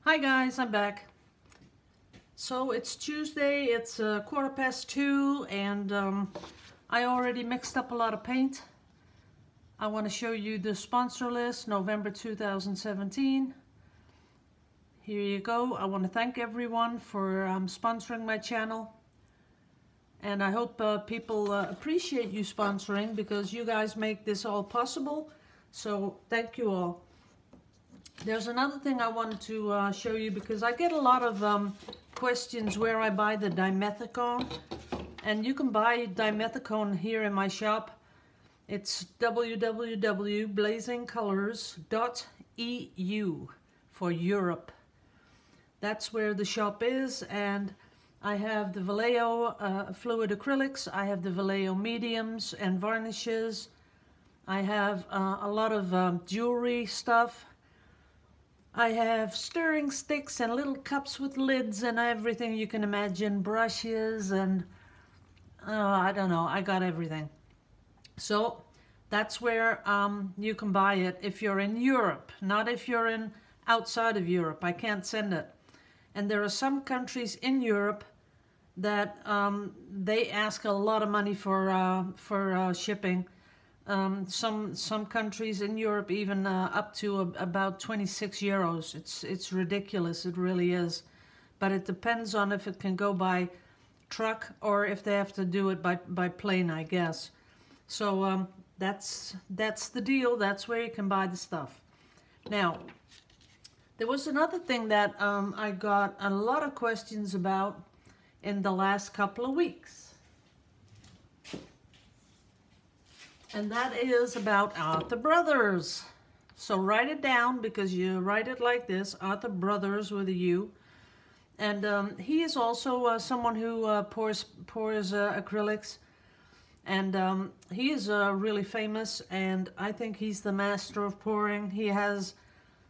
Hi guys, I'm back. So it's Tuesday, it's 2:15 and I already mixed up a lot of paint. I want to show you the sponsor list, November 2017. Here you go. I want to thank everyone for sponsoring my channel. And I hope people appreciate you sponsoring because you guys make this all possible. So thank you all. There's another thing I wanted to show you because I get a lot of questions where I buy the dimethicone. And you can buy dimethicone here in my shop. It's www.blazingcolors.eu for Europe. That's where the shop is, and I have the Vallejo fluid acrylics, I have the Vallejo mediums and varnishes, I have a lot of jewelry stuff. I have stirring sticks and little cups with lids and everything you can imagine, brushes and I don't know, I got everything. So that's where you can buy it if you're in Europe, not if you're in outside of Europe. I can't send it. And there are some countries in Europe that they ask a lot of money for shipping. Some countries in Europe even up to about 26 euros. It's ridiculous, it really is. But it depends on if it can go by truck or if they have to do it by plane, I guess. So that's the deal. That's where you can buy the stuff. Now, there was another thing that I got a lot of questions about in the last couple of weeks. And that is about Arthur Brothers. So write it down because you write it like this, Arthur Brothers with a U. And he is also someone who pours acrylics. And he is really famous, and I think he's the master of pouring. He has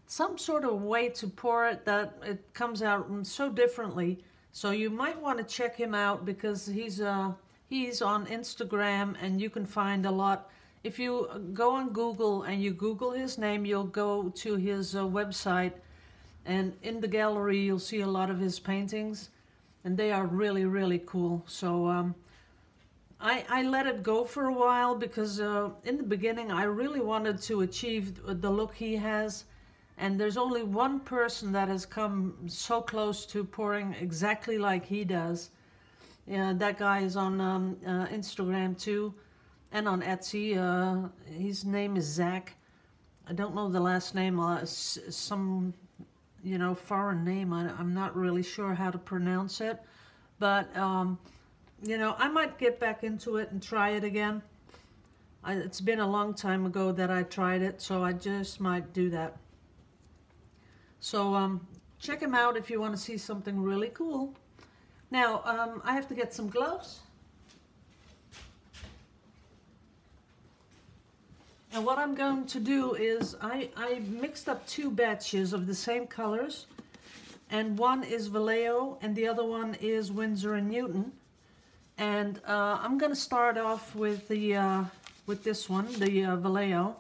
some sort of way to pour it that it comes out so differently. So you might want to check him out because he's on Instagram, and you can find a lot. If you go on Google and you Google his name, you'll go to his website, and in the gallery you'll see a lot of his paintings, and they are really, really cool. So I let it go for a while because in the beginning I really wanted to achieve the look he has, and there's only one person that has come so close to pouring exactly like he does. That guy is on Instagram too, and on Etsy. His name is Zach. I don't know the last name. Some, foreign name. I'm not really sure how to pronounce it, but I might get back into it and try it again. It's been a long time ago that I tried it, so I just might do that. So check him out if you want to see something really cool. Now, I have to get some gloves. And what I'm going to do is I mixed up two batches of the same colors. And one is Vallejo and the other one is Winsor & Newton. And I'm going to start off with this one, the Vallejo.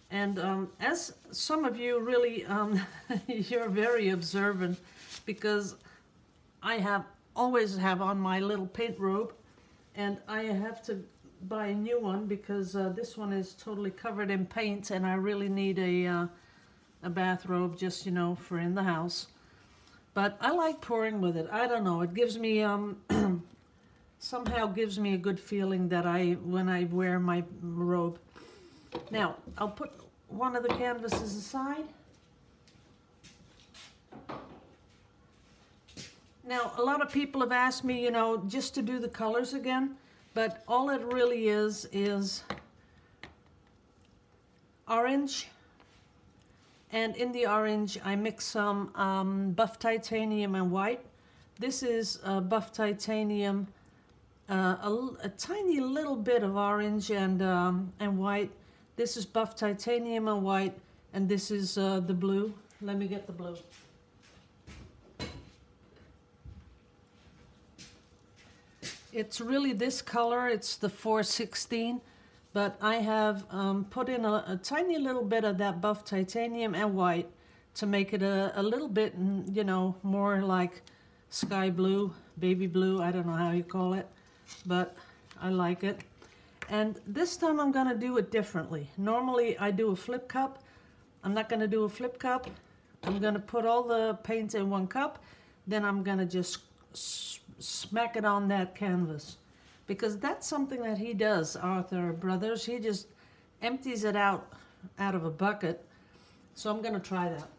And as some of you really, you're very observant, because I always have on my little paint robe, and I have to buy a new one because this one is totally covered in paint, and I really need a bathrobe just, for in the house. But I like pouring with it. I don't know, it gives me somehow gives me a good feeling that when I wear my robe. Now, I'll put one of the canvases aside. Now, a lot of people have asked me, just to do the colors again, but all it really is orange. And in the orange, I mix some buff titanium and white. This is buff titanium, a tiny little bit of orange and white. This is buff titanium and white, and this is the blue. Let me get the blue. It's really this color. It's the 416. But I have put in a tiny little bit of that buff titanium and white to make it a little bit, you know, more like sky blue, baby blue, I don't know how you call it, but I like it. And this time I'm gonna do it differently. Normally I do a flip cup. I'm not gonna do a flip cup. I'm gonna put all the paint in one cup, then I'm gonna just smack it on that canvas. Because that's something that he does, Arthur Brothers. He just empties it out of a bucket. So I'm gonna try that.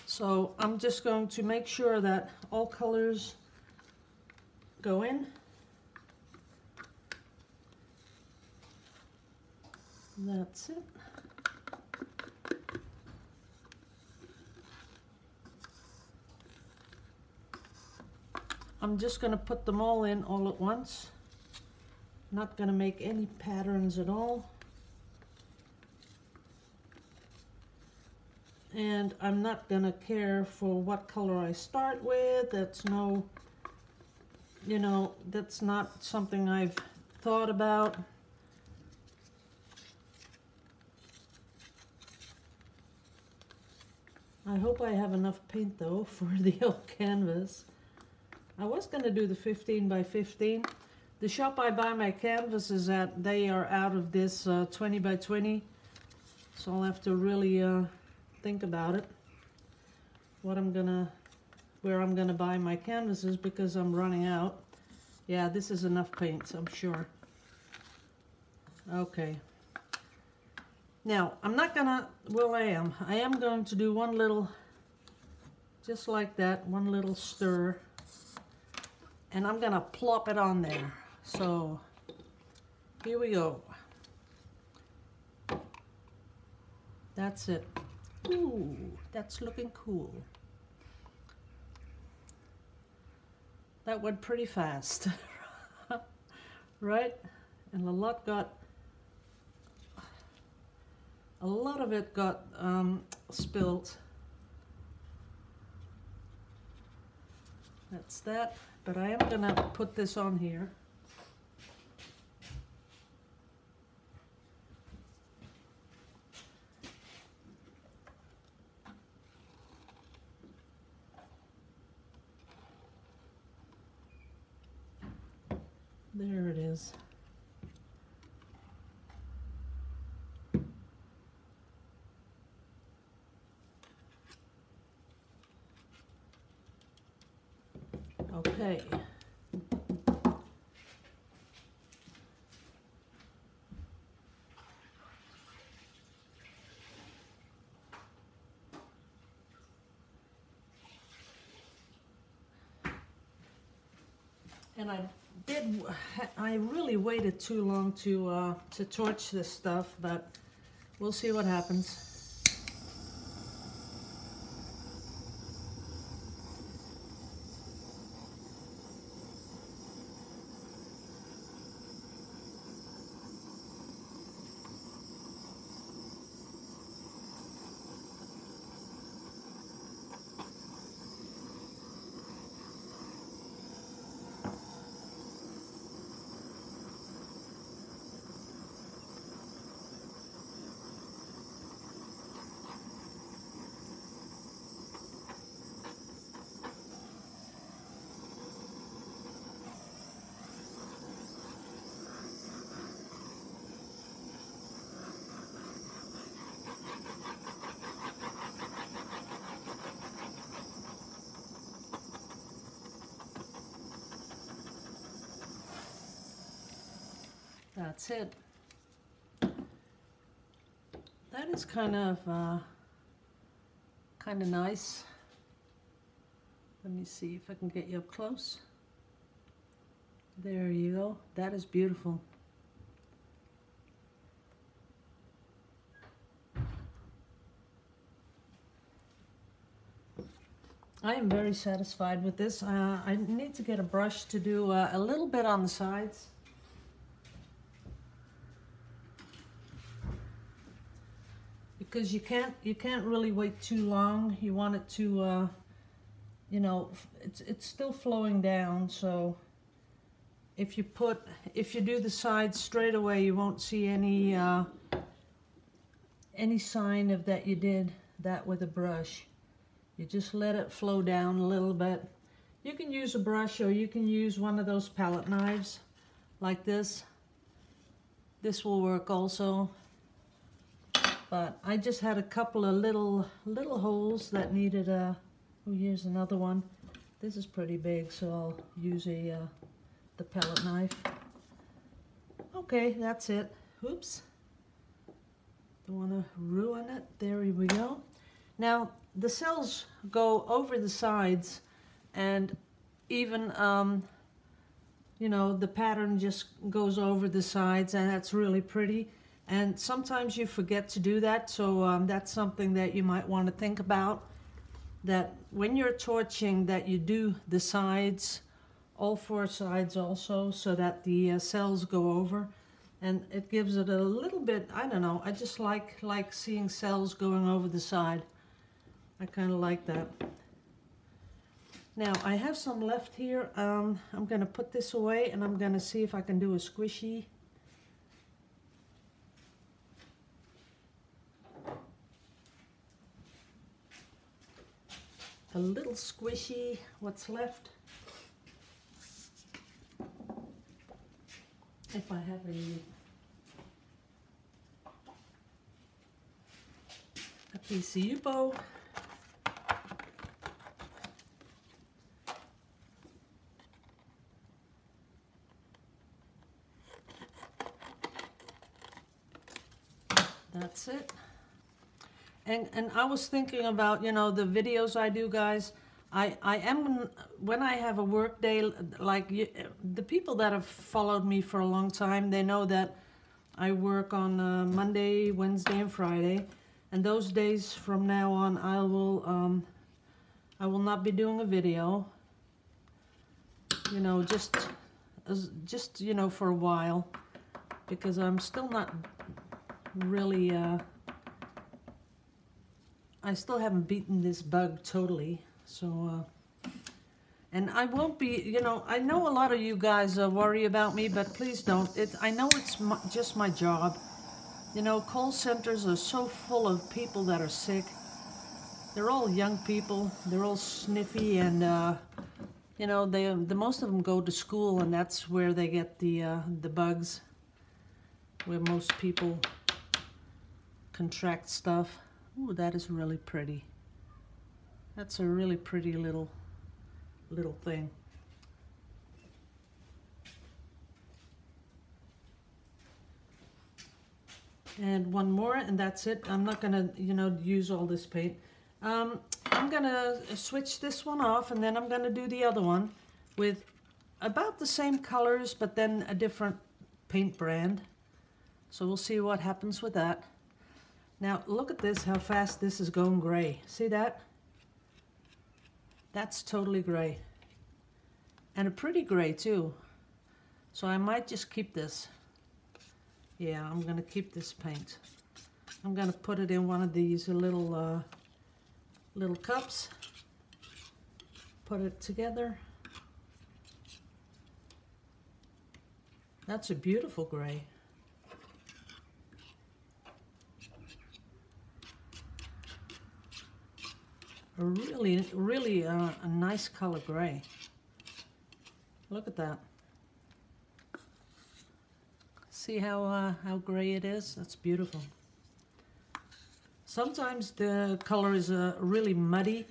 So I'm just going to make sure that all colors go in. That's it. I'm just going to put them all in all at once. Not going to make any patterns at all. And I'm not going to care for what color I start with. That's no, you know, that's not something I've thought about. I hope I have enough paint though for the whole canvas. I was going to do the 15 by 15. The shop I buy my canvases at, they are out of this 20 by 20. So I'll have to really think about it. Where I'm gonna buy my canvases, because I'm running out. Yeah, this is enough paint, I'm sure. Okay. Now, I'm not gonna, well I am going to do one little, just like that, one little stir. And I'm gonna plop it on there. So, here we go. That's it. Ooh, that's looking cool. That went pretty fast. Right? And a lot of it got spilled. That's that. But I am gonna put this on here. There it is. Okay. And I really waited too long to torch this stuff, but we'll see what happens. That's it. That is kind of nice. Let me see if I can get you up close. There you go. That is beautiful. I am very satisfied with this. I need to get a brush to do a little bit on the sides. Because you can't really wait too long. You want it to, you know, it's still flowing down. So if you do the sides straight away, you won't see any any sign of that you did that with a brush. You just let it flow down a little bit. You can use a brush or you can use one of those palette knives like this. This will work also. But I just had a couple of little holes that needed a, oh, here's another one. This is pretty big, so I'll use the palette knife. Okay, that's it. Oops. Don't want to ruin it. There we go. Now, the cells go over the sides, and even, you know, the pattern just goes over the sides, and that's really pretty. And sometimes you forget to do that, so that's something that you might want to think about. That when you're torching, that you do the sides, all four sides also, so that the cells go over. And it gives it a little bit, I don't know, I just like seeing cells going over the side. I kind of like that. Now, I have some left here. I'm going to put this away, and I'm going to see if I can do a squishy. A little squishy, what's left. If I have a piece of Yupo. That's it. And I was thinking about, you know, the videos I do, guys. I am, when I have a work day, like the people that have followed me for a long time, they know that I work on Monday, Wednesday, and Friday. And those days from now on, I will not be doing a video. You know, just you know, for a while, because I'm still not really. I still haven't beaten this bug totally, so, and I won't be, you know, I know a lot of you guys worry about me, but please don't. I know it's just my job. You know, call centers are so full of people that are sick. They're all young people. They're all sniffy, and, you know, the most of them go to school, and that's where they get the bugs, where most people contract stuff. Ooh, that is really pretty. That's a really pretty little thing. And one more, and that's it. I'm not gonna, you know, use all this paint. I'm gonna switch this one off, and then I'm gonna do the other one with about the same colors, but then a different paint brand. So we'll see what happens with that. Now, look at this, how fast this is going gray. See that? That's totally gray. And a pretty gray, too. So I might just keep this. Yeah, I'm going to keep this paint. I'm going to put it in one of these little cups. Put it together. That's a beautiful gray. A really a nice color gray. Look at that. See how gray it is? That's beautiful. Sometimes the color is really muddy,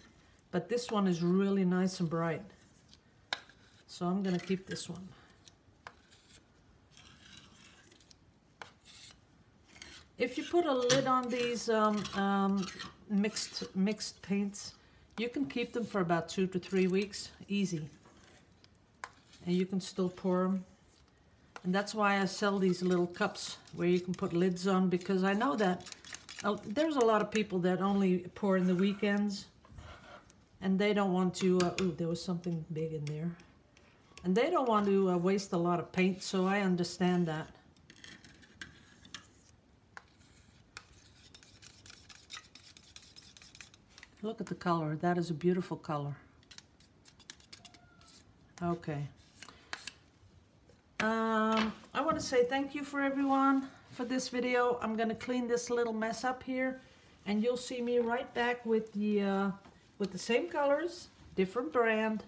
but this one is really nice and bright. So I'm gonna keep this one. If you put a lid on these mixed paints, you can keep them for about 2 to 3 weeks, easy. And you can still pour them. And that's why I sell these little cups where you can put lids on, because I know that there's a lot of people that only pour in the weekends, and they don't want to, ooh, there was something big in there. And they don't want to waste a lot of paint, so I understand that. Look at the color. That is a beautiful color. Okay. I want to say thank you for everyone for this video. I'm gonna clean this little mess up here, and you'll see me right back with the same colors, different brand.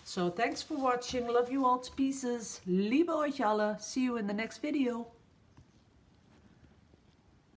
So thanks for watching. Love you all to pieces. Liebe euch alle. See you in the next video.